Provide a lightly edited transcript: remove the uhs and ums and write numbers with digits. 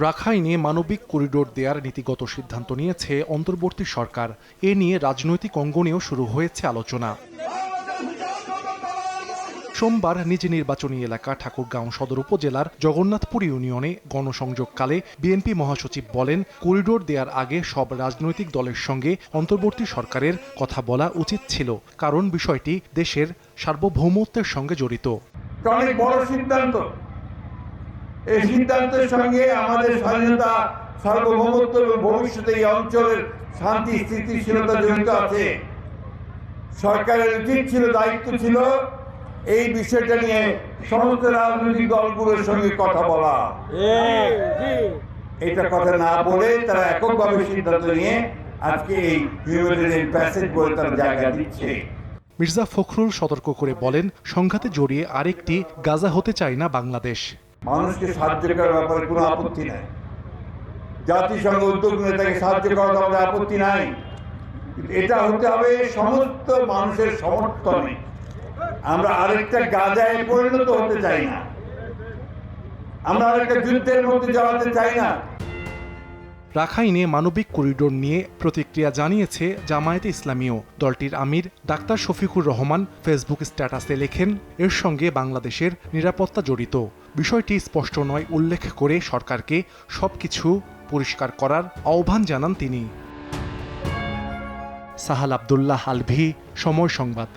রাখাইনে মানবিক করিডোর দেয়ার নীতিগত সিদ্ধান্ত নিয়েছে অন্তর্বর্তী সরকার। এ নিয়ে রাজনৈতিক অঙ্গনেও শুরু হয়েছে আলোচনা। সোমবার নিজ নির্বাচনী এলাকা ঠাকুরগাঁও সদর উপজেলার জগন্নাথপুর ইউনিয়নে গণসংযোগকালে বিএনপি মহাসচিব বলেন, করিডোর দেয়ার আগে সব রাজনৈতিক দলের সঙ্গে অন্তর্বর্তী সরকারের কথা বলা উচিত ছিল, কারণ বিষয়টি দেশের সার্বভৌমত্বের সঙ্গে জড়িত। অনেক বড় সিদ্ধান্ত। এই সিদ্ধান্তের সঙ্গে আমাদের স্বাধীনতা, সার্বভৌমত্ব এবং ভবিষ্যতে এই অঞ্চলের শান্তি স্থিতিশীলতা জড়িত আছে। সরকারের উচিত ছিল, দায়িত্ব ছিল এই বিষয়টা নিয়ে সমস্ত রাজনৈতিক দলগুলোর সঙ্গে কথা বলা। এটা কথা না বলে তারা এককভাবে সিদ্ধান্ত নিয়ে আজকে এই হিউম্যানিটেরিয়ান প্যাসেজ বলে তারা জায়গা দিচ্ছে। মির্জা ফখরুল সতর্ক করে বলেন, সংঘাতে জড়িয়ে আরেকটি গাজা হতে চায় না বাংলাদেশ। মানুষকে সাহায্য করার ব্যাপারে কোনো আপত্তি নাই, জাতিসংঘ উদ্যোগ নিয়ে তাকে সাহায্য করার আমাদের আপত্তি নাই, এটা হতে হবে সমস্ত মানুষের সমর্থনে। আমরা আরেকটা গাজায় পরিণত হতে চাই না, আমরা আরেকটা যুদ্ধের মধ্যে জড়াতে চাই না। রাখাইনে মানবিক করিডোর নিয়ে প্রতিক্রিয়া জানিয়েছে জামায়াতে ইসলামীও। দলটির আমির ডাক্তার শফিকুর রহমান ফেসবুক স্ট্যাটাসে লেখেন, এর সঙ্গে বাংলাদেশের নিরাপত্তা জড়িত। বিষয়টি স্পষ্ট নয় উল্লেখ করে সরকারকে সবকিছু পরিষ্কার করার আহ্বান জানান তিনি। সাহাল আব্দুল্লাহ আলভি, সময় সংবাদ।